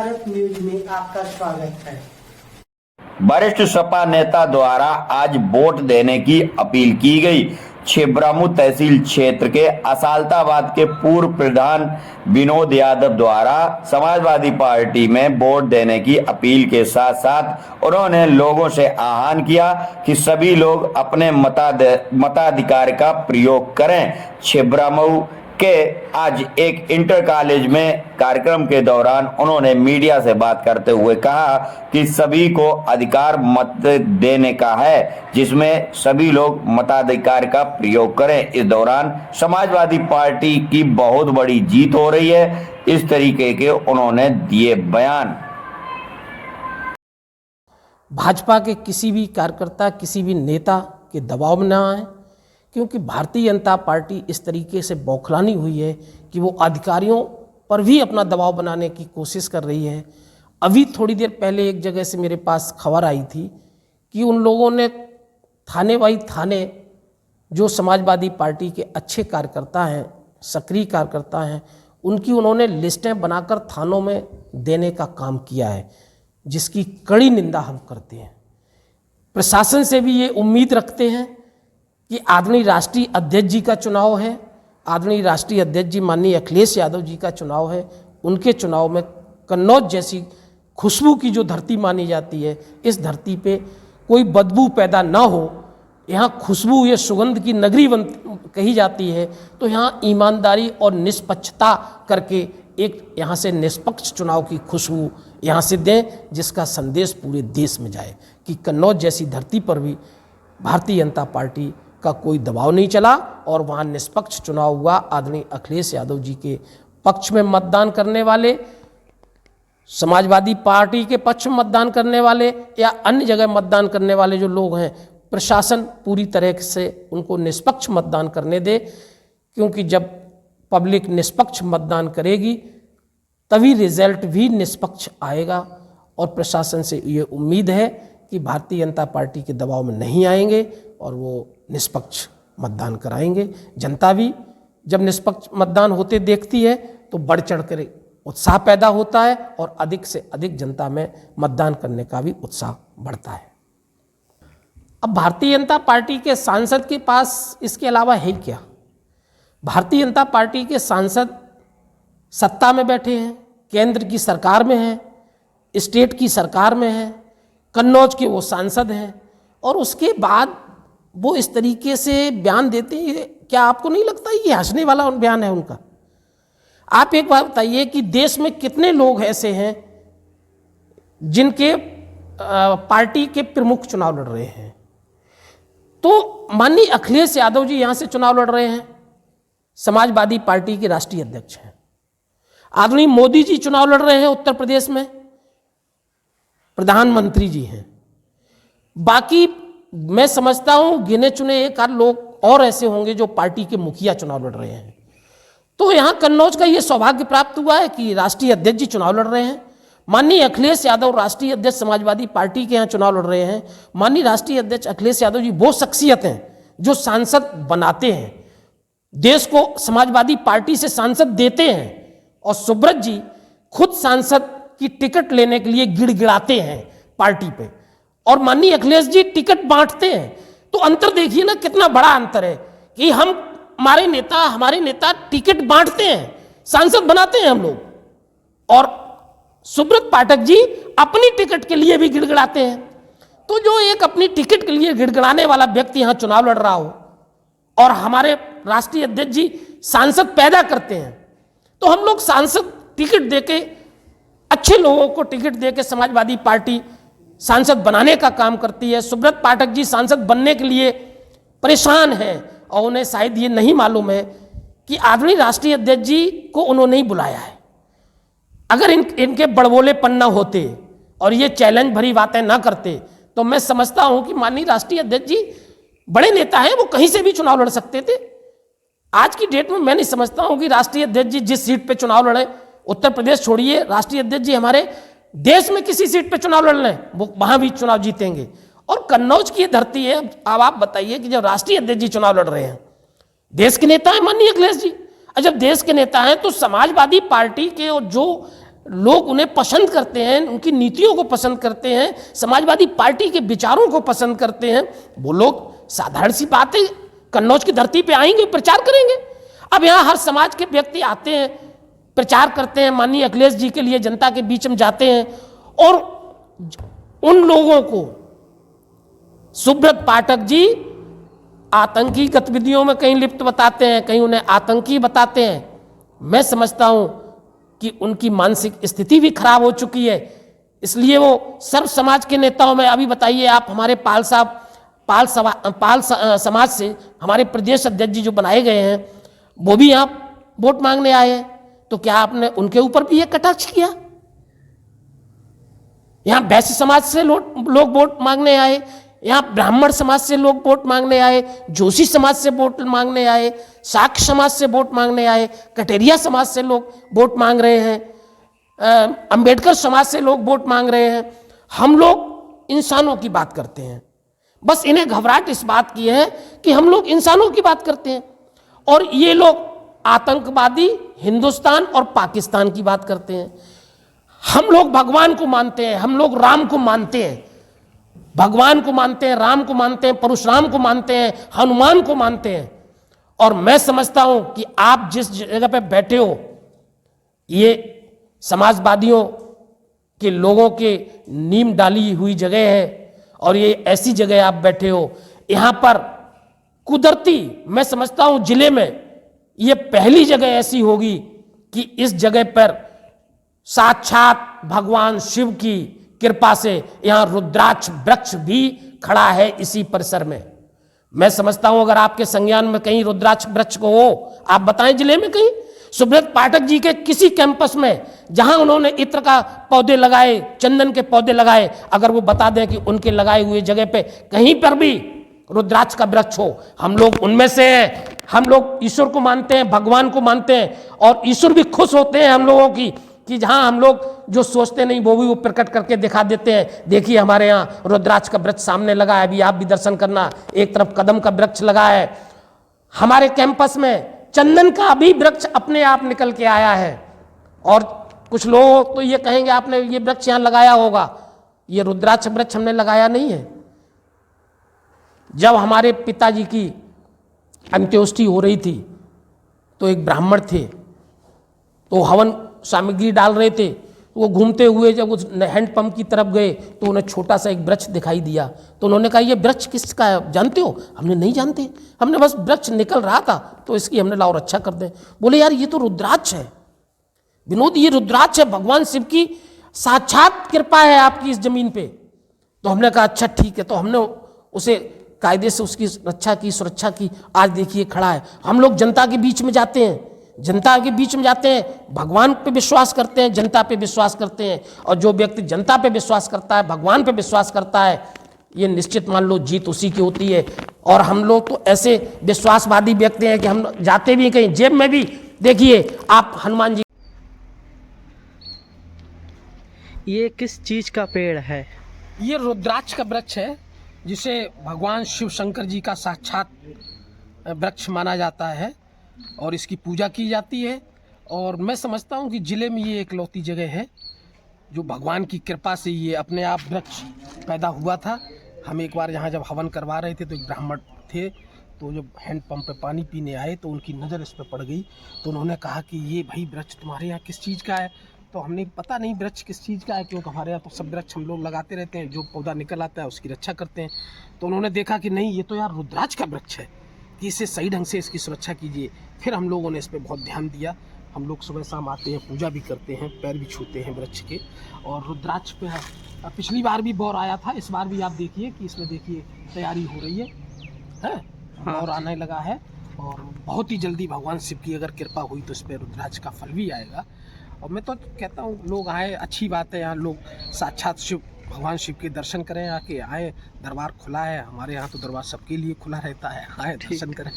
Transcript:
Bharat news में आपका स्वागत है। वरिष्ठ सपा नेता द्वारा आज वोट देने की अपील की गई। छिबरामऊ तहसील क्षेत्र के असालताबाद के पूर्व प्रधान विनोद यादव द्वारा समाजवादी पार्टी में वोट देने की अपील के साथ साथ उन्होंने लोगों से आह्वान किया कि सभी लोग अपने मताधिकार का प्रयोग करें। छिबरामऊ के आज एक इंटर कॉलेज में कार्यक्रम के दौरान उन्होंने मीडिया से बात करते हुए कहा कि सभी को अधिकार मत देने का है, जिसमें सभी लोग मताधिकार का प्रयोग करें। इस दौरान समाजवादी पार्टी की बहुत बड़ी जीत हो रही है, इस तरीके के उन्होंने दिए बयान। भाजपा के किसी भी कार्यकर्ता, किसी भी नेता के दबाव में ना आए, क्योंकि भारतीय जनता पार्टी इस तरीके से बौखलानी हुई है कि वो अधिकारियों पर भी अपना दबाव बनाने की कोशिश कर रही है। अभी थोड़ी देर पहले एक जगह से मेरे पास खबर आई थी कि उन लोगों ने थाने बाई थाने जो समाजवादी पार्टी के अच्छे कार्यकर्ता हैं, सक्रिय कार्यकर्ता हैं, उनकी उन्होंने लिस्टें बनाकर थानों में देने का काम किया है, जिसकी कड़ी निंदा हम करते हैं। प्रशासन से भी ये उम्मीद रखते हैं कि आदरणीय राष्ट्रीय अध्यक्ष जी का चुनाव है, आदरणीय राष्ट्रीय अध्यक्ष जी माननीय अखिलेश यादव जी का चुनाव है, उनके चुनाव में कन्नौज जैसी खुशबू की जो धरती मानी जाती है, इस धरती पे कोई बदबू पैदा ना हो, यहाँ खुशबू ये सुगंध की नगरी कही जाती है, तो यहाँ ईमानदारी और निष्पक्षता करके एक यहाँ से निष्पक्ष चुनाव की खुशबू यहाँ से दें, जिसका संदेश पूरे देश में जाए कि कन्नौज जैसी धरती पर भी भारतीय जनता पार्टी का कोई दबाव नहीं चला और वहाँ निष्पक्ष चुनाव हुआ। आदरणीय अखिलेश यादव जी के पक्ष में मतदान करने वाले, समाजवादी पार्टी के पक्ष में मतदान करने वाले या अन्य जगह मतदान करने वाले जो लोग हैं, प्रशासन पूरी तरह से उनको निष्पक्ष मतदान करने दे, क्योंकि जब पब्लिक निष्पक्ष मतदान करेगी तभी रिजल्ट भी निष्पक्ष आएगा। और प्रशासन से ये उम्मीद है कि भारतीय जनता पार्टी के दबाव में नहीं आएंगे और वो निष्पक्ष मतदान कराएंगे। जनता भी जब निष्पक्ष मतदान होते देखती है तो बढ़ चढ़ कर उत्साह पैदा होता है और अधिक से अधिक जनता में मतदान करने का भी उत्साह बढ़ता है। अब भारतीय जनता पार्टी के सांसद के पास इसके अलावा है क्या? भारतीय जनता पार्टी के सांसद सत्ता में बैठे हैं, केंद्र की सरकार में हैं, स्टेट की सरकार में हैं, कन्नौज के वो सांसद हैं, और उसके बाद वो इस तरीके से बयान देते हैं। क्या आपको नहीं लगता ये हंसने वाला बयान है उनका? आप एक बात बताइए कि देश में कितने लोग ऐसे हैं जिनके पार्टी के प्रमुख चुनाव लड़ रहे हैं? तो माननीय अखिलेश यादव जी यहाँ से चुनाव लड़ रहे हैं, समाजवादी पार्टी के राष्ट्रीय अध्यक्ष हैं। आदरणीय मोदी जी चुनाव लड़ रहे हैं उत्तर प्रदेश में, प्रधानमंत्री जी हैं। बाकी मैं समझता हूं गिने चुने एक आध लोग और ऐसे होंगे जो पार्टी के मुखिया चुनाव लड़ रहे हैं। तो यहां कन्नौज का यह सौभाग्य प्राप्त हुआ है कि राष्ट्रीय अध्यक्ष जी चुनाव लड़ रहे हैं। माननीय अखिलेश यादव राष्ट्रीय अध्यक्ष समाजवादी पार्टी के यहाँ चुनाव लड़ रहे हैं। माननीय राष्ट्रीय अध्यक्ष अखिलेश यादव जी वो शख्सियत हैं जो सांसद बनाते हैं, देश को समाजवादी पार्टी से सांसद देते हैं, और सुब्रत जी खुद सांसद की टिकट लेने के लिए गिड़गिड़ाते हैं पार्टी पे, और माननीय अखिलेश जी टिकट बांटते हैं। तो अंतर देखिए ना, कितना बड़ा अंतर है कि हमारे नेता टिकट बांटते हैं, सांसद बनाते हैं हम लोग, और सुब्रत पाठक जी अपनी टिकट के लिए भी गिड़गिड़ाते हैं। तो जो एक अपनी टिकट के लिए गिड़गिड़ाने वाला व्यक्ति यहां चुनाव लड़ रहा हो और हमारे राष्ट्रीय अध्यक्ष जी सांसद पैदा करते हैं, तो हम लोग सांसद टिकट देके, अच्छे लोगों को टिकट देके समाजवादी पार्टी सांसद बनाने का काम करती है। सुब्रत पाठक जी सांसद बनने के लिए परेशान हैं और उन्हें शायद ये नहीं मालूम है कि आदरणीय राष्ट्रीय अध्यक्ष जी को उन्होंने ही बुलाया है। अगर इनके बड़बोलेपन न होते और ये चैलेंज भरी बातें ना करते तो मैं समझता हूं कि माननीय राष्ट्रीय अध्यक्ष जी बड़े नेता हैं, वो कहीं से भी चुनाव लड़ सकते थे। आज की डेट में मैं नहीं समझता हूं कि राष्ट्रीय अध्यक्ष जी जिस सीट पे चुनाव लड़े, उत्तर प्रदेश छोड़िए, राष्ट्रीय अध्यक्ष जी हमारे देश में किसी सीट पे चुनाव लड़ लें, वो वहां भी चुनाव जीतेंगे। और कन्नौज की धरती है। अब आप बताइए कि जब राष्ट्रीय अध्यक्ष जी चुनाव लड़ रहे हैं, देश के नेता हैं माननीय अखिलेश जी, और जब देश के नेता हैं तो समाजवादी पार्टी के और जो लोग उन्हें पसंद करते हैं, उनकी नीतियों को पसंद करते हैं, समाजवादी पार्टी के विचारों को पसंद करते हैं, वो लोग साधारण सी बात है कन्नौज की धरती पे आएंगे, प्रचार करेंगे। अब यहाँ हर समाज के व्यक्ति आते हैं, प्रचार करते हैं, माननीय अखिलेश जी के लिए जनता के बीच में जाते हैं और उन लोगों को सुब्रत पाठक जी आतंकी गतिविधियों में कहीं लिप्त बताते हैं, कहीं उन्हें आतंकी बताते हैं। मैं समझता हूं कि उनकी मानसिक स्थिति भी खराब हो चुकी है, इसलिए वो सर्व समाज के नेताओं में, अभी बताइए आप हमारे पाल समाज से हमारे प्रदेश अध्यक्ष जी जो बनाए गए हैं वो भी यहाँ वोट मांगने आए हैं, तो क्या आपने उनके ऊपर भी ये कटाक्ष किया? यहाँ वैश्य समाज से लोग वोट मांगने आए, यहाँ ब्राह्मण समाज से लोग वोट मांगने आए, जोशी समाज से वोट मांगने आए, साक्य समाज से वोट मांगने आए, कटेरिया समाज से लोग वोट मांग रहे हैं, अंबेडकर समाज से लोग वोट मांग रहे हैं। हम लोग इंसानों की बात करते हैं, बस इन्हें घबराहट इस बात की है कि हम लोग इंसानों की बात करते हैं और ये लोग आतंकवादी हिंदुस्तान और पाकिस्तान की बात करते हैं। हम लोग भगवान को मानते हैं, हम लोग राम को मानते हैं, भगवान को मानते हैं, राम को मानते हैं, परशुराम को मानते हैं, हनुमान को मानते हैं। और मैं समझता हूं कि आप जिस जगह पे बैठे हो ये समाजवादियों के लोगों के नीम डाली हुई जगह है और ये ऐसी जगह आप बैठे हो, यहां पर कुदरती मैं समझता हूं जिले में ये पहली जगह ऐसी होगी कि इस जगह पर साक्षात भगवान शिव की कृपा से यहां रुद्राक्ष वृक्ष भी खड़ा है इसी परिसर में। मैं समझता हूं अगर आपके संज्ञान में कहीं रुद्राक्ष वृक्ष को हो, आप बताएं जिले में कहीं सुब्रत पाठक जी के किसी कैंपस में जहां उन्होंने इत्र का पौधे लगाए, चंदन के पौधे लगाए, अगर वो बता दें कि उनके लगाए हुए जगह पे कहीं पर भी रुद्राक्ष का वृक्ष हो। हम लोग उनमें से हैं, हम लोग ईश्वर को मानते हैं, भगवान को मानते हैं और ईश्वर भी खुश होते हैं हम लोगों की कि जहां हम लोग जो सोचते नहीं वो भी वो प्रकट करके दिखा देते हैं। देखिए हमारे यहाँ रुद्राक्ष का वृक्ष सामने लगा है, अभी आप भी दर्शन करना, एक तरफ कदम का वृक्ष लगा है। हमारे कैंपस में चंदन का भी वृक्ष अपने आप निकल के आया है और कुछ लोग तो ये कहेंगे आपने ये वृक्ष यहाँ लगाया होगा, ये रुद्राक्ष वृक्ष हमने लगाया नहीं है। जब हमारे पिताजी की अंत्येष्टि हो रही थी तो एक ब्राह्मण थे, तो हवन सामग्री डाल रहे थे, वो घूमते हुए जब उस हैंडपंप की तरफ गए तो उन्हें छोटा सा एक वृक्ष दिखाई दिया, तो उन्होंने कहा ये वृक्ष किसका है जानते हो? हमने नहीं जानते, हमने बस वृक्ष निकल रहा था तो इसकी हमने लाओ रक्षा कर दें। बोले यार ये तो रुद्राक्ष है विनोद, ये रुद्राक्ष है, भगवान शिव की साक्षात कृपा है आपकी इस जमीन पे। तो हमने कहा अच्छा ठीक है, तो हमने उसे कायदे से उसकी रक्षा की, सुरक्षा की। आज देखिए खड़ा है। हम लोग जनता के बीच में जाते हैं, जनता के बीच में जाते हैं, भगवान पे विश्वास करते हैं, जनता पे विश्वास करते हैं, और जो व्यक्ति जनता पे विश्वास करता है, भगवान पे विश्वास करता है, ये निश्चित मान लो जीत उसी की होती है। और हम लोग तो ऐसे विश्वासवादी व्यक्ति हैं कि हम जाते भी कहीं जेब में भी देखिए आप हनुमान जी। ये किस चीज का पेड़ है? ये रुद्राक्ष का वृक्ष है जिसे भगवान शिव शंकर जी का साक्षात वृक्ष माना जाता है और इसकी पूजा की जाती है। और मैं समझता हूँ कि ज़िले में ये एकलौती जगह है जो भगवान की कृपा से ये अपने आप वृक्ष पैदा हुआ था। हम एक बार यहाँ जब हवन करवा रहे थे तो एक ब्राह्मण थे, तो जब हैंडपंप पे पानी पीने आए तो उनकी नज़र इस पर पड़ गई, तो उन्होंने कहा कि ये भाई वृक्ष तुम्हारे यहाँ किस चीज़ का है? तो हमने पता नहीं वृक्ष किस चीज़ का है, क्योंकि हमारे यहाँ तो सब वृक्ष हम लोग लगाते रहते हैं, जो पौधा निकल आता है उसकी रक्षा करते हैं। तो उन्होंने देखा कि नहीं ये तो यार रुद्राक्ष का वृक्ष है, कि इसे सही ढंग से इसकी सुरक्षा कीजिए। फिर हम लोगों ने इस पर बहुत ध्यान दिया। हम लोग सुबह शाम आते हैं, पूजा भी करते हैं, पैर भी छूते हैं वृक्ष के। और रुद्राक्ष पे पिछली बार भी बौर आया था, इस बार भी आप देखिए कि इसमें देखिए तैयारी हो रही है बौर आने लगा है और बहुत ही जल्दी भगवान शिव की अगर कृपा हुई तो इस पर रुद्राक्ष का फल भी आएगा। और मैं तो कहता हूँ लोग आए, अच्छी बात है, यहाँ लोग साक्षात शिव भगवान शिव के दर्शन करें, आके आए, दरबार खुला है हमारे यहाँ, तो दरबार सबके लिए खुला रहता है, आए दर्शन करें।